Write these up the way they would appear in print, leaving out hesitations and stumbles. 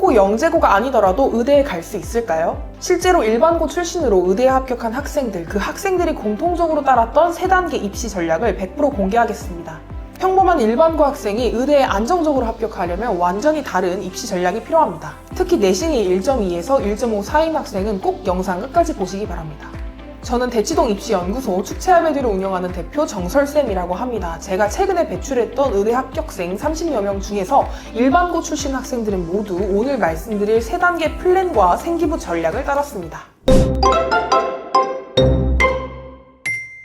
꼭 영재고가 아니더라도 의대에 갈 수 있을까요? 실제로 일반고 출신으로 의대에 합격한 학생들, 그 학생들이 공통적으로 따랐던 3단계 입시 전략을 100% 공개하겠습니다. 평범한 일반고 학생이 의대에 안정적으로 합격하려면 완전히 다른 입시 전략이 필요합니다. 특히 내신이 1.2에서 1.5 사이인 학생은 꼭 영상 끝까지 보시기 바랍니다. 저는 대치동 입시연구소 축제아베드를 운영하는 대표 정설쌤이라고 합니다. 제가 최근에 배출했던 의대 합격생 30여 명 중에서 일반고 출신 학생들은 모두 오늘 말씀드릴 3단계 플랜과 생기부 전략을 따랐습니다.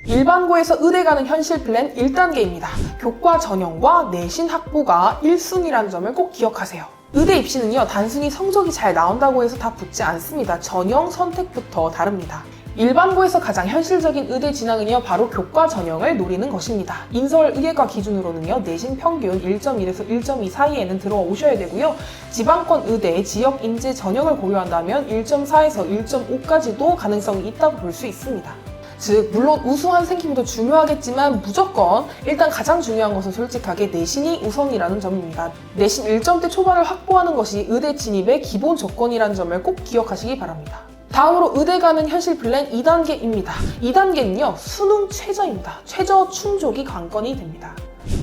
일반고에서 의대 가는 현실 플랜 1단계입니다. 교과 전형과 내신 확보가 1순위라는 점을 꼭 기억하세요. 의대 입시는요, 단순히 성적이 잘 나온다고 해서 다 붙지 않습니다. 전형 선택부터 다릅니다. 일반고에서 가장 현실적인 의대 진학은요, 바로 교과 전형을 노리는 것입니다. 인서울의예과 기준으로는요, 내신 평균 1.1에서 1.2 사이에는 들어오셔야 되고요. 지방권 의대 지역 인재 전형을 고려한다면 1.4에서 1.5까지도 가능성이 있다고 볼 수 있습니다. 즉, 물론 우수한 생기부도 중요하겠지만 무조건 일단 가장 중요한 것은 솔직하게 내신이 우선이라는 점입니다. 내신 1점대 초반을 확보하는 것이 의대 진입의 기본 조건이라는 점을 꼭 기억하시기 바랍니다. 다음으로 의대 가는 현실 플랜 2단계입니다. 2단계는요, 수능 최저입니다. 최저 충족이 관건이 됩니다.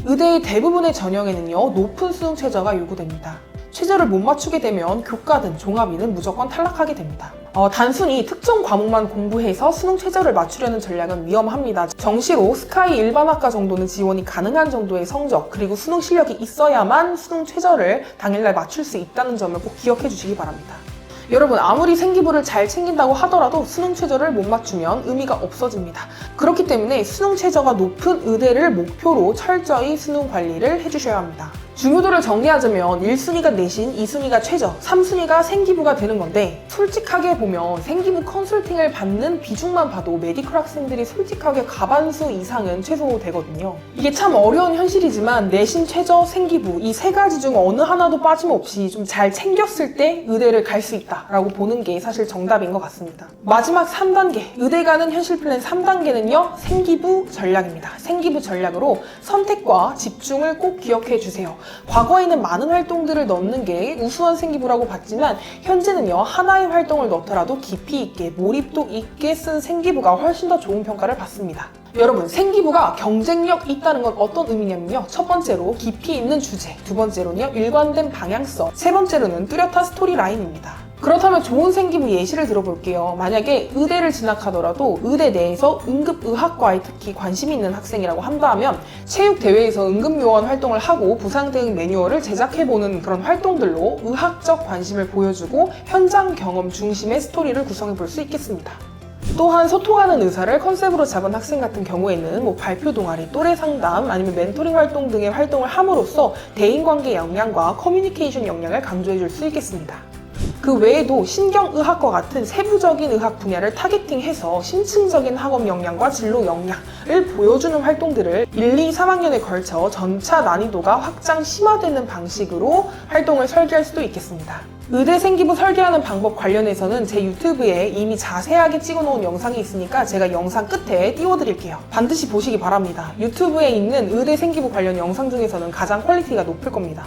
의대의 대부분의 전형에는요, 높은 수능 최저가 요구됩니다. 최저를 못 맞추게 되면 교과든 종합이든 무조건 탈락하게 됩니다. 단순히 특정 과목만 공부해서 수능 최저를 맞추려는 전략은 위험합니다. 정시로 스카이 일반학과 정도는 지원이 가능한 정도의 성적, 그리고 수능 실력이 있어야만 수능 최저를 당일날 맞출 수 있다는 점을 꼭 기억해 주시기 바랍니다. 여러분, 아무리 생기부를 잘 챙긴다고 하더라도 수능 최저를 못 맞추면 의미가 없어집니다. 그렇기 때문에 수능 최저가 높은 의대를 목표로 철저히 수능 관리를 해주셔야 합니다. 중요도를 정리하자면 1순위가 내신, 2순위가 최저, 3순위가 생기부가 되는 건데, 솔직하게 보면 생기부 컨설팅을 받는 비중만 봐도 메디컬 학생들이 솔직하게 과반수 이상은 최소 되거든요. 이게 참 어려운 현실이지만 내신, 최저, 생기부 이 3가지 중 어느 하나도 빠짐없이 좀 잘 챙겼을 때 의대를 갈 수 있다라고 보는 게 사실 정답인 것 같습니다. 마지막 3단계, 의대 가는 현실 플랜 3단계는요, 생기부 전략입니다. 생기부 전략으로 선택과 집중을 꼭 기억해 주세요. 과거에는 많은 활동들을 넣는 게 우수한 생기부라고 봤지만 현재는요, 하나의 활동을 넣더라도 깊이 있게 몰입도 있게 쓴 생기부가 훨씬 더 좋은 평가를 받습니다. 여러분, 생기부가 경쟁력 있다는 건 어떤 의미냐면요, 첫 번째로 깊이 있는 주제, 두 번째로는요, 일관된 방향성, 세 번째로는 뚜렷한 스토리 라인입니다. 그렇다면 좋은 생기부 예시를 들어볼게요. 만약에 의대를 진학하더라도 의대 내에서 응급의학과에 특히 관심이 있는 학생이라고 한다면 체육대회에서 응급요원 활동을 하고 부상대응 매뉴얼을 제작해보는 그런 활동들로 의학적 관심을 보여주고 현장 경험 중심의 스토리를 구성해볼 수 있겠습니다. 또한 소통하는 의사를 컨셉으로 잡은 학생 같은 경우에는 발표 동아리, 또래 상담, 아니면 멘토링 활동 등의 활동을 함으로써 대인관계 역량과 커뮤니케이션 역량을 강조해줄 수 있겠습니다. 그 외에도 신경의학과 같은 세부적인 의학 분야를 타겟팅해서 심층적인 학업 역량과 진로 역량을 보여주는 활동들을 1, 2, 3학년에 걸쳐 전차 난이도가 확장 심화되는 방식으로 활동을 설계할 수도 있겠습니다. 의대 생기부 설계하는 방법 관련해서는 제 유튜브에 이미 자세하게 찍어놓은 영상이 있으니까 제가 영상 끝에 띄워드릴게요. 반드시 보시기 바랍니다. 유튜브에 있는 의대 생기부 관련 영상 중에서는 가장 퀄리티가 높을 겁니다.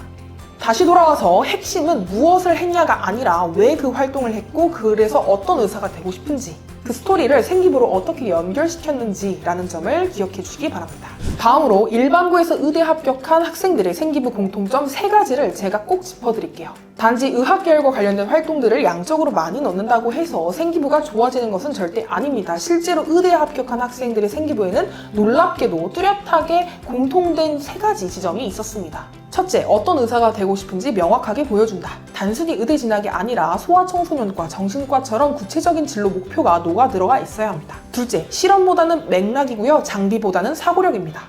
다시 돌아와서 핵심은 무엇을 했냐가 아니라 왜 그 활동을 했고 그래서 어떤 의사가 되고 싶은지, 그 스토리를 생기부로 어떻게 연결시켰는지라는 점을 기억해 주시기 바랍니다. 다음으로 일반고에서 의대 합격한 학생들의 생기부 공통점 3가지를 제가 꼭 짚어드릴게요. 단지 의학계열과 관련된 활동들을 양적으로 많이 넣는다고 해서 생기부가 좋아지는 것은 절대 아닙니다. 실제로 의대에 합격한 학생들의 생기부에는 놀랍게도 뚜렷하게 공통된 3가지 지점이 있었습니다. 첫째, 어떤 의사가 되고 싶은지 명확하게 보여준다. 단순히 의대 진학이 아니라 소아청소년과 정신과처럼 구체적인 진로 목표가 녹아 들어가 있어야 합니다. 둘째, 실험보다는 맥락이고요, 장비보다는 사고력입니다.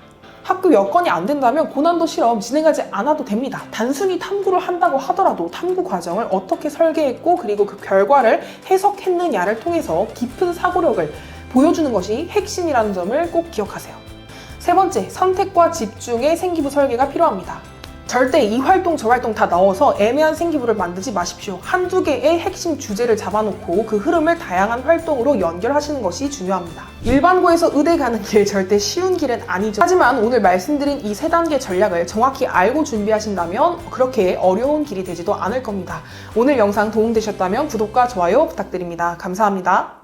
학교 여건이 안 된다면 고난도 실험 진행하지 않아도 됩니다. 단순히 탐구를 한다고 하더라도 탐구 과정을 어떻게 설계했고 그리고 그 결과를 해석했느냐를 통해서 깊은 사고력을 보여주는 것이 핵심이라는 점을 꼭 기억하세요. 세 번째, 선택과 집중의 생기부 설계가 필요합니다. 절대 이 활동 저 활동 다 넣어서 애매한 생기부를 만들지 마십시오. 한두 개의 핵심 주제를 잡아놓고 그 흐름을 다양한 활동으로 연결하시는 것이 중요합니다. 일반고에서 의대 가는 길 절대 쉬운 길은 아니죠. 하지만 오늘 말씀드린 이 3단계 전략을 정확히 알고 준비하신다면 그렇게 어려운 길이 되지도 않을 겁니다. 오늘 영상 도움되셨다면 구독과 좋아요 부탁드립니다. 감사합니다.